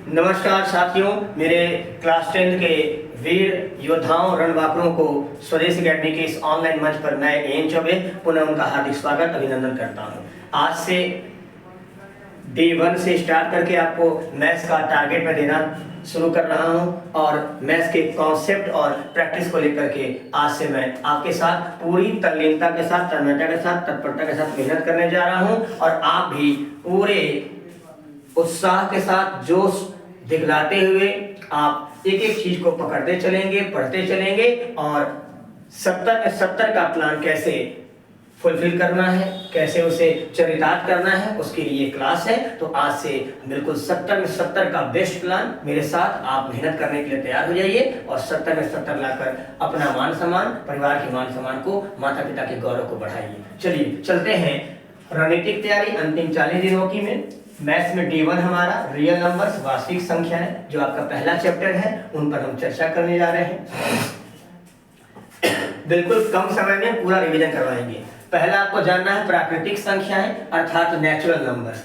नमस्कार साथियों, मेरे क्लास 10 के वीर योद्धाओं रणबांकुरों को स्वदेश अकेडमी के इस ऑनलाइन मंच पर मैं एएन चौबे पुनः उनका हार्दिक स्वागत अभिनंदन करता हूं। आज से डे 1 से स्टार्ट करके आपको मैथ्स का टारगेट मैं देना शुरू कर रहा हूं और मैथ्स के कॉन्सेप्ट और प्रैक्टिस को लेकर के आज से मैं आपके साथ पूरी तल्लीनता के साथ, तन्मयता के साथ, तत्परता के साथ मेहनत करने जा रहा हूं और आप भी पूरे उत्साह के साथ जोश दिखलाते हुए आप एक एक चीज को पकड़ते चलेंगे, पढ़ते चलेंगे और 70 में 70 का प्लान कैसे फुलफिल करना है, कैसे उसे चरितार्थ करना है, उसके लिए क्लास है। तो आज से बिल्कुल 70 में 70 का बेस्ट प्लान मेरे साथ आप मेहनत करने के लिए तैयार हो जाइए और 70 में 70 लाकर अपना मान सम्मान, परिवार के मान सम्मान को, माता पिता के गौरव को बढ़ाइए। चलिए चलते हैं रणनीतिक तैयारी अंतिम 40 दिनों की में। मैथ्स में D1 हमारा रियल नंबर्स, वास्तविक संख्या है, जो आपका पहला चैप्टर है, उन पर हम चर्चा करने जा रहे हैं। बिल्कुल कम समय में पूरा रिवीजन करवाएंगे। पहला आपको जानना है प्राकृतिक संख्याएं अर्थात natural numbers.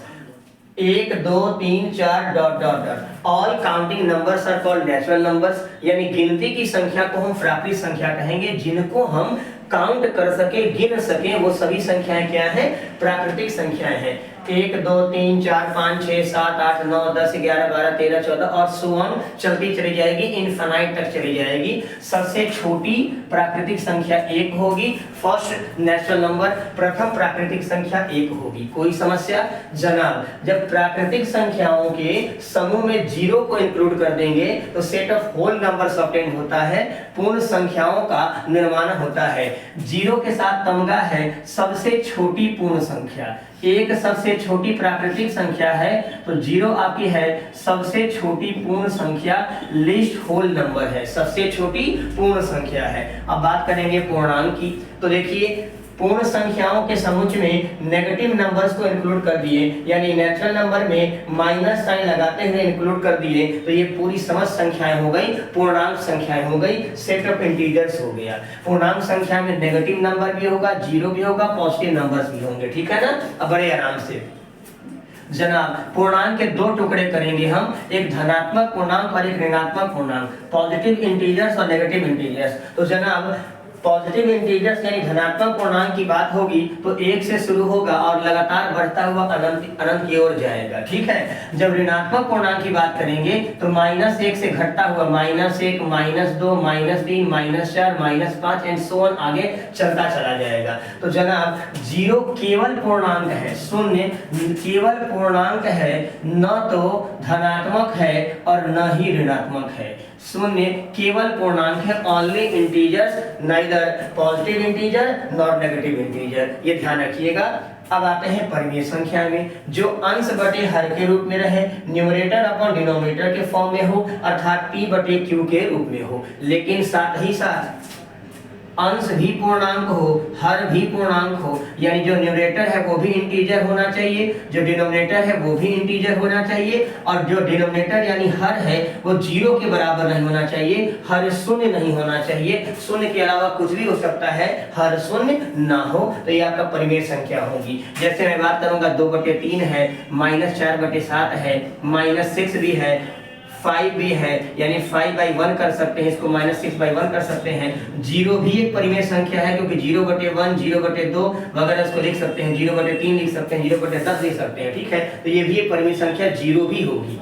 1 2 3 4 dot dot dot all counting numbers are called natural numbers, यानी गिनती की संख्या को हम प्राकृतिक संख्या कहेंगे। जिनको हम काउंट कर सके, गिन सके, वो सभी संख्याएं क्या हैं? प्राकृतिक संख्याएं हैं। 1 2 3 4 5 6 7 8 9 10 11 12 13 14 और सो ऑन चलती चली जाएगी, इनफाइनाइट तक चली जाएगी। सबसे छोटी प्राकृतिक संख्या 1 होगी। फर्स्ट नेचुरल नंबर, प्रथम प्राकृतिक संख्या 1 होगी। कोई समस्या? जनाब, जब प्राकृतिक संख्याओं के समूह में 0 को इंक्लूड कर देंगे तो set of whole numbers obtain होता है, पूर्ण संख्याओं का निर्माण होता है। 0 के साथ तमगा है सबसे छोटी पूर्ण संख्या। 1 सबसे छोटी प्राकृतिक संख्या है तो 0 आपकी है सबसे छोटी पूर्ण संख्या, लिस्ट होल नंबर है, सबसे छोटी पूर्ण संख्या है। अब बात करेंगे पूर्णांक की। तो देखिए, पूर्ण संख्याओं के समुच्चय में नेगेटिव नंबर्स को इंक्लूड कर दिए, यानी नेचुरल नंबर में माइनस साइन लगाते हुए इंक्लूड कर दिए, तो ये पूरी समस्त संख्याएं हो गई, पूर्णांक संख्याएं हो गई, सेट ऑफ इंटीजर्स हो गया। पूर्णांक संख्या में नेगेटिव नंबर भी होगा, 0 भी होगा, पॉजिटिव नंबर्स भी होंगे, ठीक है ना? अब बड़े आराम से जनाब, पूर्णांक के 2 टुकड़े करेंगे हम, एक धनात्मक पूर्णांक और एक ऋणात्मक पूर्णांक, पॉजिटिव इंटीजर्स और नेगेटिव इंटीजर्स। तो जनाब, पॉजिटिव इंटीजर्स यानी धनात्मक पूर्णांक की बात होगी तो 1 से शुरू होगा और लगातार बढ़ता हुआ अनंत अनंत की ओर जाएगा, ठीक है। जब ऋणात्मक पूर्णांक की बात करेंगे तो -1 से घटता हुआ -1 -2 -3 -4 -5 एंड सो ऑन आगे चलता चला जाएगा। तो जनाब, 0 केवल पूर्णांक है, शून्य केवल पूर्णांक है, न तो धनात्मक है और न ही ऋणात्मक है। शून्य केवल पूर्णांक है, only integers, neither positive integer nor negative integer, ये ध्यान रखिएगा। अब आते हैं परिमेय संख्या में, जो अंश बटे हर के रूप में रहे, न्यूमरेटर अपॉन डिनोमिनेटर के फॉर्म में हो, अर्थात p बटे q के रूप में हो, लेकिन साथ ही साथ अंश भी पूर्णांक हो, हर भी पूर्णांक हो, यानी जो न्यूमरेटर है वो भी इंटीजर होना चाहिए, जो डिनोमिनेटर है वो भी इंटीजर होना चाहिए, और जो डिनोमिनेटर यानी हर है वो 0 के बराबर नहीं होना चाहिए, हर शून्य नहीं होना चाहिए, शून्य के अलावा कुछ भी हो सकता है, हर शून्य ना हो, तो ये आपका परिमेय संख्या होगी। जैसे मैं बात करूंगा 2/3 है, -4/7 है, -6 भी है, 5 भी है, यानी 5/1 कर सकते हैं, इसको -6/1 कर सकते हैं। 0 भी एक परिमेय संख्या है, क्योंकि 0/1 0/2 वगैरह इसको लिख सकते हैं, 0/3 लिख सकते हैं, 0/10 लिख सकते हैं, ठीक है। तो ये भी एक परिमेय संख्या 0 भी होगी।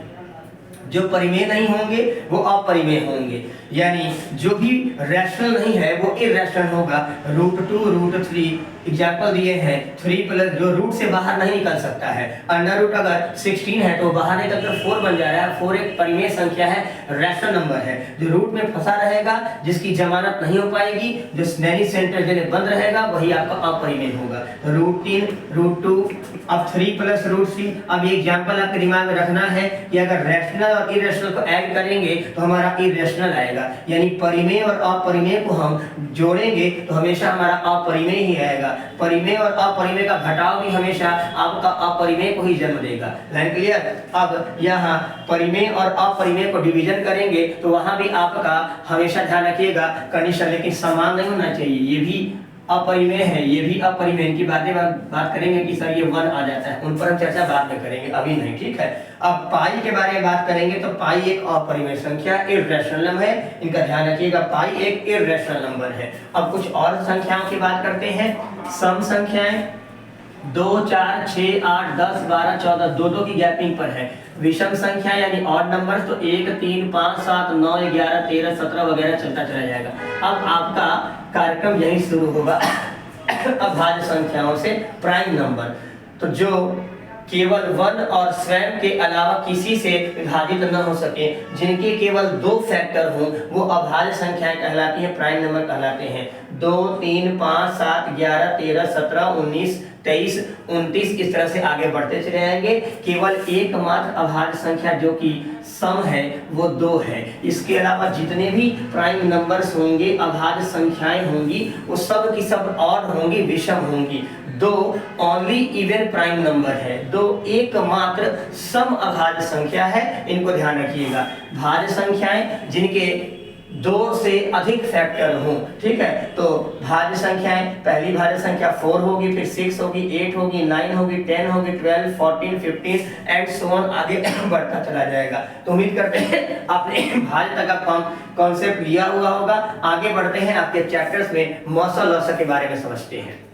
जो परिमेय नहीं होंगे वो अपरिमेय होंगे, यानी जो भी रैशनल नहीं है वो इरैशनल होगा। √2 √3 एग्जांपल दिए हैं, 3 प्लस जो रूट से बाहर नहीं निकल सकता है, अंडर रूट अगर 16 है तो बाहर निकल कर 4 बन जा रहा है। 4 एक परिमेय संख्या है, रैशनल नंबर है, जो रूट में फंसा रहेगा, जिसकी जमानत नहीं हो पाएगी, जो नैनी सेंटर जगह बंद रहेगा, वही आपका अपरिमेय होगा। √3 √2 अब 3 प्लस √3। अब ये एग्जांपल आपके दिमाग में रखना है कि अगर रैशनल और इरेशनल को ऐड करेंगे तो हमारा इरेशनल आएगा, यानी परिमेय और अपरिमेय को हम जोड़ेंगे तो हमेशा हमारा अपरिमेय ही आएगा। परिमेय और अपरिमेय का घटाव भी हमेशा आपका अपरिमेय को ही जन्म देगा। Line clear? अब यहाँ परिमेय और अपरिमेय को डिवीजन करेंगे तो वहां भी आपका हमेशा ध्यान रखिएगा कंडीशन, लेकिन समान नहीं होना चाहिए, ये भी अपरिमेय है, ये भी अपरिमेय की बात करेंगे कि सर ये 1 आ जाता है, उन पर हम चर्चा बाद में करेंगे, अभी नहीं, ठीक है। अब पाई के बारे में बात करेंगे तो पाई एक अपरिमेय संख्या, इर्रेशनल नंबर है, इनका ध्यान रखिएगा, पाई एक इर्रेशनल नंबर है। अब कुछ और संख्याओं की बात करते हैं। सम संख्याएं 2, 4, 6, 8, 10, 12, 14 दो की गैपिंग पर है। विषम संख्या यानी ऑड नंबर तो 1, 3, 5, 7, 9, 11, 13, 17 वगैरह चलता चला जाएगा। अब आपका कार्यक्रम यही शुरू होगा अभाज्य संख्याओं से प्राइम नंबर, तो जो केवल 1 और स्वयं के अलावा किसी से विभाजित न हो सके, जिनके केवल 2 फैक्टर हों, वो अभाज्य संख्याएं कहलाती है, प्राइम नंबर कहलाते हैं। 2, 3, 5, 7, 11, 13, 17, 19, 23, 29 इस तरह से आगे बढ़ते चले जाएंगे। केवल एकमात्र अभाज्य संख्या जो कि सम है वो 2 है। इसके अलावा जितने भी प्राइम नंबर्स होंगे, अभाज्य संख्याएं होंगी, वो सब की सब ऑड होंगी, विषम होंगी। 2 ओनली इवन प्राइम नंबर है, 2 एकमात्र सम अभाज्य संख्या है, इनको ध्यान रखिएगा। भाज्य संख्याएं जिनके 2 से अधिक फैक्टर हो, ठीक है, तो भाज्य संख्याएं, पहली भाज्य संख्या 4 होगी, फिर 6 होगी, 8 होगी, 9 होगी, 10 होगी, 12, 14, 15 एंड सो ऑन आगे बढ़ता चला जाएगा। तो उम्मीद करते हैं आपने भाज्य तक का कॉन्सेप्ट लिया हुआ होगा। आगे बढ़ते हैं, आपके चैप्टर्स में मौसा लौसा के बारे में समझते हैं।